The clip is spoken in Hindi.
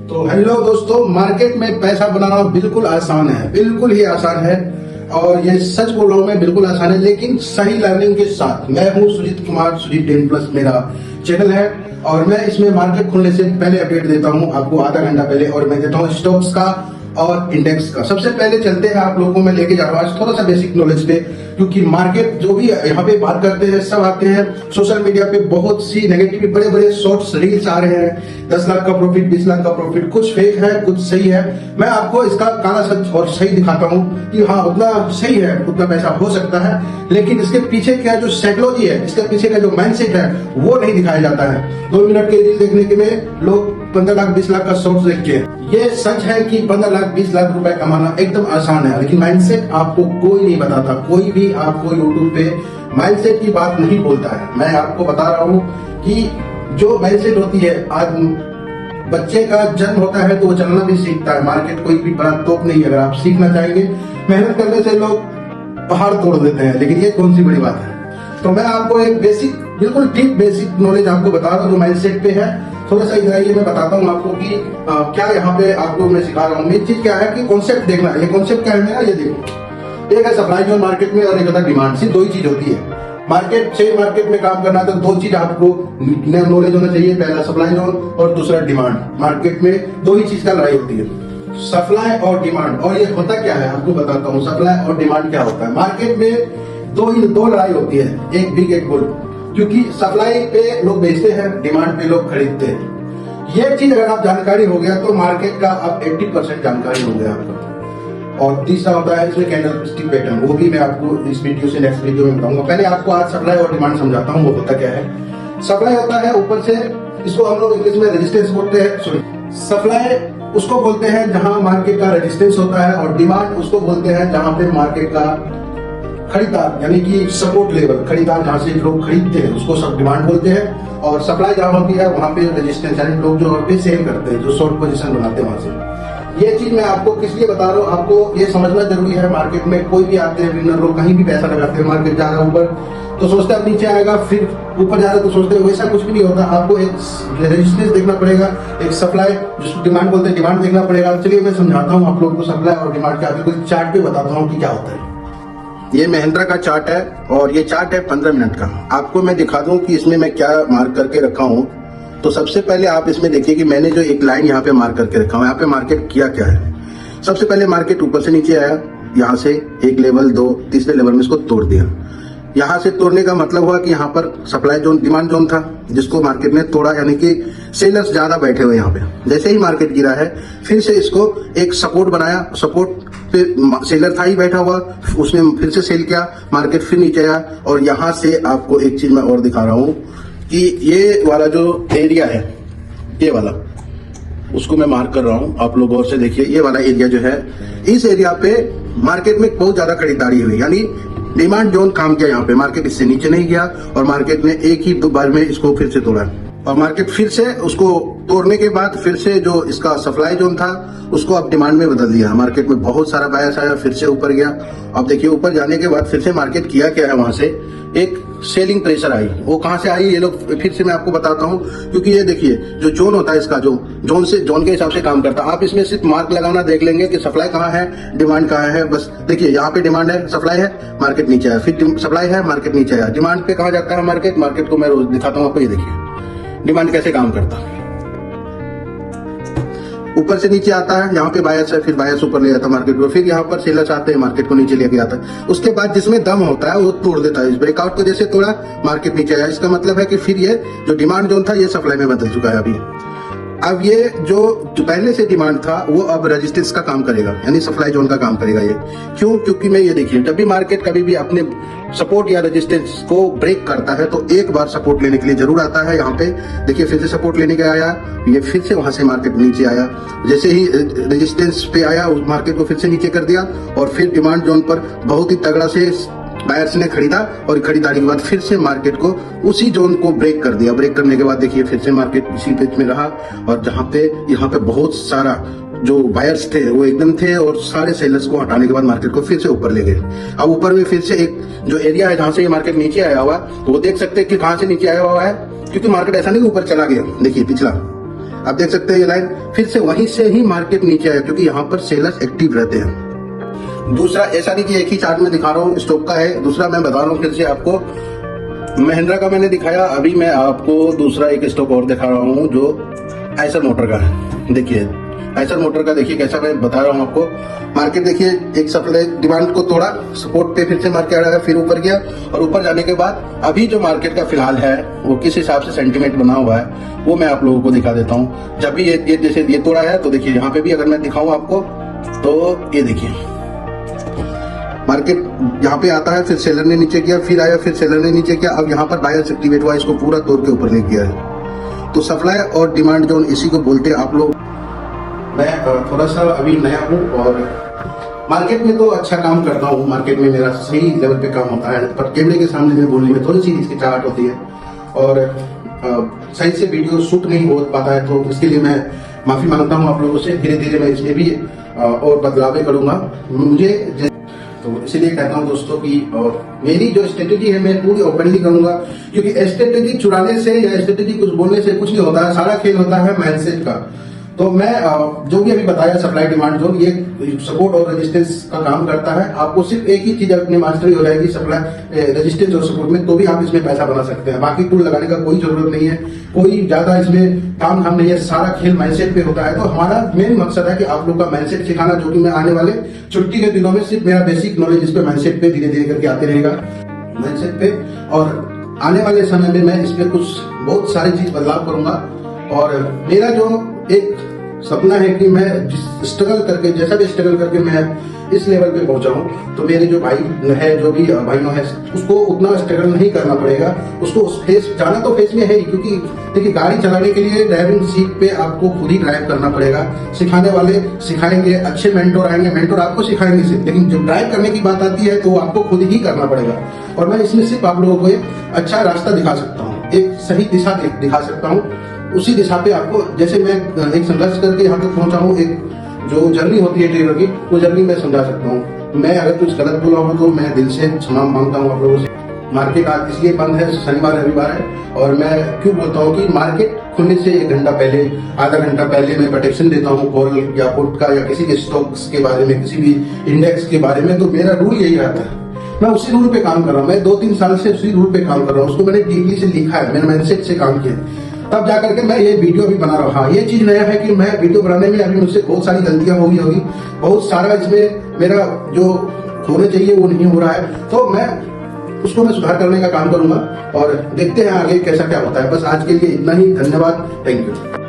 तो हेलो दोस्तों, मार्केट में पैसा बनाना बिल्कुल आसान है, बिल्कुल ही आसान है। और ये सच बोल रहा हूँ मैं, बिल्कुल आसान है, लेकिन सही लर्निंग के साथ। मैं हूँ सुजीत कुमार, सुजीत 10+ मेरा चैनल है। और मैं इसमें मार्केट खुलने से पहले अपडेट देता हूँ आपको आधा घंटा पहले, और मैं देता हूँ स्टॉक्स का और इंडेक्स का। सबसे पहले चलते हैं, आप लोगों को मैं लेके जा रहा हूँ आज थोड़ा सा बेसिक नॉलेज पे, क्योंकि मार्केट जो भी यहाँ पे बात करते हैं सब आते हैं सोशल मीडिया पे। बहुत सी नेगेटिव बड़े बड़े शॉर्ट्स रील्स आ रहे हैं, 10 लाख का प्रॉफिट, 20 लाख का प्रॉफिट। कुछ फेक है, कुछ सही है। मैं आपको इसका काला सच और सही दिखाता हूँ कि हाँ, उतना सही है, उतना पैसा हो सकता है, लेकिन इसके पीछे क्या जो साइकोलॉजी है, इसके पीछे का जो माइंडसेट है, वो नहीं दिखाया जाता है। 2 मिनट के रील देखने के में लोग 15 लाख 20 लाख का शॉर्ट्स देखते हैं। ये सच है कि 15 लाख 20 लाख रुपए कमाना एकदम आसान है, लेकिन माइंडसेट आपको कोई नहीं बताता। कोई भी आपको यूट्यूब पे माइंडसेट की बात नहीं बोलता है। मैं आपको बता रहा हूँ कि जो माइंडसेट होती है, आज बच्चे का जन्म होता है तो वो चलना भी सीखता है। मार्केट कोई भी बड़ा तोप नहीं है। अगर आप सीखना चाहेंगे, मेहनत करने से लोग पहाड़ तोड़ देते हैं, लेकिन ये कौन सी बड़ी बात है। तो मैं आपको एक बेसिक, बिल्कुल डीप बेसिक नॉलेज आपको बता रहा हूँ जो माइंडसेट पे है। थोड़ा सा इधर आइए, मैं बताता हूँ आपको कि क्या यहाँ पे आपको मैं सिखा रहा हूँ। मेन चीज क्या है कि कॉन्सेप्ट देखना है। ये कॉन्सेप्ट क्या है मेरा, ये देखो, एक है सप्लाई जोन मार्केट में और एक होता है डिमांड। सिर्फ 2 ही चीज होती है मार्केट। शेयर मार्केट में काम करना है तो 2 चीज आपको नॉलेज होना चाहिए, पहला सप्लाई जोन और दूसरा डिमांड। मार्केट में 2 ही चीज का लड़ाई होती है, सप्लाई और डिमांड। और ये होता क्या है आपको बताता हूँ, सप्लाई और डिमांड क्या होता है। मार्केट में 2 लड़ाई होती है, एक बिग एक बुल। क्योंकि सप्लाई पे लोग बेचते हैं, डिमांड पे लोग खरीदते हैं। ये चीज अगर आप जानकारी हो गया तो मार्केट का अब 80% जानकारी हो गया आपको। और तीसरा होता है इसमें कैंडलस्टिक पैटर्न, वो भी मैं आपको इस वीडियो से नेक्स्ट वीडियो में बताऊंगा। पहले आपको आज सप्लाई और डिमांड समझाता हूँ, वो होता क्या है। सप्लाई होता है ऊपर से, इसको हम लोग इंग्लिश में रेजिस्टेंस बोलते हैं। सॉरी, सप्लाई उसको बोलते हैं जहां मार्केट का रेजिस्टेंस होता है, और डिमांड उसको बोलते हैं जहां पे मार्केट का खरीदार, यानी कि सपोर्ट लेवल, खरीदार जहां से लोग खरीदते हैं उसको सब डिमांड बोलते हैं। और सप्लाई जहां होती है वहां पे रेजिस्टेंस, यानी लोग जो वहां पे सेल करते हैं, जो शॉर्ट पोजीशन बनाते हैं वहां से। ये चीज मैं आपको किस लिए बता रहा हूँ, आपको ये समझना जरूरी है। मार्केट में कोई भी आते हैं विनर लोग, कहीं भी पैसा लगाते हैं, मार्केट जा रहा है ऊपर तो सोचते हैं नीचे आएगा, फिर ऊपर जा रहा है तो सोचते हैं, वैसा कुछ भी नहीं होता। आपको एक रेजिस्टेंस देखना पड़ेगा, एक सप्लाई जिसको डिमांड बोलते हैं, डिमांड देखना पड़ेगा। चलिए मैं समझाता हूँ आप लोगों को सप्लाई और डिमांड क्या है, चार्ट पे बताता हूँ कि क्या होता है। ये महिंद्रा का चार्ट है और ये चार्ट है 15 मिनट का। आपको मैं दिखा दूं कि इसमें मैं क्या मार्क करके रखा हूं। तो सबसे पहले आप इसमें देखिए कि मैंने जो एक लाइन यहाँ पे मार्क करके रखा हूं, यहाँ पे मार्केट किया क्या है। सबसे पहले मार्केट ऊपर से नीचे आया, यहाँ से एक लेवल, 2, तीसरे लेवल में इसको तोड़ दिया। यहाँ से तोड़ने का मतलब हुआ कि यहाँ पर सप्लाई जोन, डिमांड जोन था, जिसको मार्केट ने तोड़ा, यानी कि सेलर्स ज्यादा बैठे हुए यहाँ पे। जैसे ही मार्केट गिरा है, फिर से इसको एक सपोर्ट बनाया, सपोर्ट पे सेलर था ही बैठा हुआ, उसने फिर से सेल किया, मार्केट फिर नीचे आया। और यहाँ से आपको एक चीज मैं और दिखा रहा हूँ कि ये वाला जो एरिया है, ये वाला, उसको मैं मार्क कर रहा हूँ, आप लोग गौर से देखिए। ये वाला एरिया जो है, इस एरिया पे मार्केट में बहुत ज्यादा खरीदारी हुई, यानी डिमांड जोन काम किया। यहाँ पे मार्केट इससे नीचे नहीं गया और मार्केट ने एक ही बार में इसको फिर से तोड़ा। और मार्केट फिर से उसको तोड़ने के बाद फिर से जो इसका सप्लाई जोन था उसको अब डिमांड में बदल दिया। मार्केट में बहुत सारा बायर्स आया, फिर से ऊपर गया। अब देखिए ऊपर जाने के बाद फिर से मार्केट किया क्या है, वहां से एक सेलिंग प्रेशर आई। वो कहां से आई ये लोग फिर से मैं आपको बताता हूं, क्योंकि ये देखिए जो जोन होता है इसका, जो जोन के हिसाब से काम करता है। आप इसमें सिर्फ मार्क लगाना देख लेंगे कि सप्लाई कहाँ है, डिमांड कहाँ है। बस देखिए यहाँ पे डिमांड है, सप्लाई है, मार्केट नीचे आया, फिर सप्लाई है, मार्केट नीचे आया। डिमांड पे कहाँ जाता है मार्केट को मैं रोज दिखाता हूँ आपको। ये देखिए डिमांड कैसे काम करता है, ऊपर से नीचे आता है, यहाँ पे बायर्स है, फिर बायर्स ऊपर ले जाता है मार्केट को, फिर यहाँ पर सेलर्स आते हैं, मार्केट को नीचे लेके आता है। उसके बाद जिसमें दम होता है वो तोड़ देता है। इस ब्रेकआउट को जैसे तोड़ा, मार्केट नीचे आया, इसका मतलब है कि फिर ये जो डिमांड जोन था ये सप्लाई में बदल चुका है अभी। अब ये जो पहले से डिमांड था वो अब रेजिस्टेंस का काम करेगा, यानी सप्लाई जोन का काम करेगा। ये क्यों? क्योंकि मैं ये देखिए, जब भी मार्केट कभी भी अपने सपोर्ट या रेजिस्टेंस को ब्रेक करता है तो एक बार सपोर्ट लेने के लिए जरूर आता है। यहाँ पे देखिए फिर से सपोर्ट लेने के आया, ये फिर से वहां से मार्केट नीचे आया। जैसे ही रेजिस्टेंस पे आया, उस मार्केट को फिर से नीचे कर दिया और फिर डिमांड जोन पर बहुत ही तगड़ा से बायर्स ने खरीदा और खरीदारी के बाद फिर से मार्केट को उसी जोन को ब्रेक कर दिया। ब्रेक करने के बाद देखिए फिर से मार्केट इसी पेज में रहा और जहां पे यहाँ पे बहुत सारा जो बायर्स थे वो एकदम थे और सारे सेलर्स को हटाने के बाद मार्केट को फिर से ऊपर ले गए। अब ऊपर में फिर से एक जो एरिया है जहां से ये मार्केट नीचे आया हुआ, तो वो देख सकते हैं कि कहां से नीचे आया हुआ है, क्योंकि मार्केट ऐसा नहीं ऊपर चला गया। देखिए पिछला आप देख सकते हैं ये लाइन फिर से वहीं से ही मार्केट नीचे आया, क्योंकि यहाँ पर सेलर्स एक्टिव रहते हैं। दूसरा ऐसा नहीं कि एक ही चार्ट में दिखा रहा हूँ स्टॉक का है, दूसरा मैं बता रहा हूँ फिर से आपको। महिंद्रा का मैंने दिखाया, अभी मैं आपको दूसरा एक स्टॉक और दिखा रहा हूँ जो आइसर मोटर का है। देखिए आइसर मोटर का देखिए कैसा मैं बता रहा हूँ आपको। मार्केट देखिए एक सप्लाई डिमांड को तोड़ा, सपोर्ट पे फिर से मार्केट आया, फिर ऊपर गया और ऊपर जाने के बाद अभी जो मार्केट का फिलहाल है वो किस हिसाब से सेंटीमेंट बना हुआ है वो मैं आप लोगों को दिखा देता हूँ। जब भी ये जैसे ये तोड़ा है तो देखिए यहाँ पे भी अगर मैं दिखाऊं आपको तो ये देखिए मार्केट यहाँ पे आता है, फिर सेलर ने नीचे किया, फिर आया, फिर सेलर ने नीचे किया, अब यहाँ पर बायर्स एक्टिवेट हुआ, इसको पूरा तोड़ के ऊपर ले गया है। तो सप्लाई और डिमांड जोन इसी को बोलते हैं आप लोग। मैं थोड़ा सा अभी नया हूँ और मार्केट में तो अच्छा काम करता हूँ, मार्केट में मेरा सही लेवल पे काम होता है, पर कैमरे के सामने में बोलने में थोड़ी सी हिचकिचाहट होती है और सही से वीडियो शूट नहीं हो पाता है, तो इसके लिए मैं माफी मांगता हूँ आप लोगों से। धीरे धीरे मैं इसमें भी और बदलाव करूंगा मुझे, तो इसीलिए कहता हूं दोस्तों कि मेरी जो स्ट्रेटेजी है मैं पूरी ओपनली करूंगा, क्योंकि स्ट्रेटेजी चुराने से या स्ट्रेटेजी कुछ बोलने से कुछ नहीं होता है, सारा खेल होता है माइंडसेट का। तो मैं जो भी अभी बताया सप्लाई डिमांड जोन, ये सपोर्ट और रेजिस्टेंस का काम करता है। आपको सिर्फ एक ही चीज अपनी मास्टरी हो जाएगी सप्लाई रेजिस्टेंस और सपोर्ट में, तो भी आप इसमें पैसा बना सकते हैं। बाकी टूल लगाने का कोई जरूरत नहीं है, कोई ज्यादा इसमें काम धाम नहीं है, सारा खेल माइंडसेट पे होता है। तो हमारा मेन मकसद है कि आप लोग का माइंडसेट सिखाना, जो कि मैं आने वाले छुट्टी के दिनों में सिर्फ मेरा बेसिक नॉलेज इस पे माइंडसेट पे धीरे धीरे करके आते रहेगा माइंडसेट पे, और आने वाले समय में मैं इस पे कुछ बहुत सारी चीज बदलाव करूंगा। और मेरा जो एक सपना है कि मैं जिस स्ट्रगल करके, जैसा भी स्ट्रगल करके मैं इस लेवल पे पहुंचा हूं, तो मेरे जो भाई है, जो भी भाइयों है, उसको उतना स्ट्रगल नहीं करना पड़ेगा। उसको फेस जाना तो फेस में है ही, क्योंकि देखिए गाड़ी चलाने के लिए ड्राइविंग सीट पे आपको खुद ही ड्राइव करना पड़ेगा। सिखाने वाले सिखाएंगे, अच्छे मेंटोर आएंगे, मेंटोर आपको सिखाएंगे सिर्फ, लेकिन जब ड्राइव करने की बात आती है तो आपको खुद ही करना पड़ेगा। और मैं इसमें सिर्फ आप लोगों को एक अच्छा रास्ता दिखा सकता हूँ, एक सही दिशा दिखा सकता हूँ। उसी दिशा पे आपको, जैसे मैं एक संघर्ष करके यहाँ तक पहुंचा हूँ, एक जो जर्नी होती है ट्रेडर की, वो जर्नी मैं समझा सकता हूँ। मैं अगर कुछ गलत बोला हूँ तो मैं दिल से क्षमा मांगता हूँ आप लोगों से। मार्केट आज इसलिए बंद है, शनिवार रविवार है, और मैं क्यों बोलता हूँ कि मार्केट खुलने से 1 घंटा पहले, आधा घंटा पहले मैं प्रोटेक्शन देता हूँ कॉल या पुट का, या किसी के स्टॉक्स के बारे में, किसी भी इंडेक्स के बारे में। तो मेरा रूल यही रहता है, मैं उसी रूल पे काम कर रहा हूँ। मैं 2-3 साल से उसी रूल पे काम कर रहा हूँ, उसको मैंने डीपली से लिखा है, मैंने माइंडसेट से काम किया, तब जाकर के मैं ये वीडियो भी बना रहा हूँ। हाँ, ये चीज नया है कि मैं वीडियो बनाने में अभी मुझसे बहुत सारी गलतियां होगी, बहुत सारा इसमें मेरा जो होना चाहिए वो नहीं हो रहा है, तो मैं उसको सुधार करने का काम करूंगा और देखते हैं आगे कैसा क्या होता है। बस आज के लिए इतना ही, धन्यवाद, थैंक यू।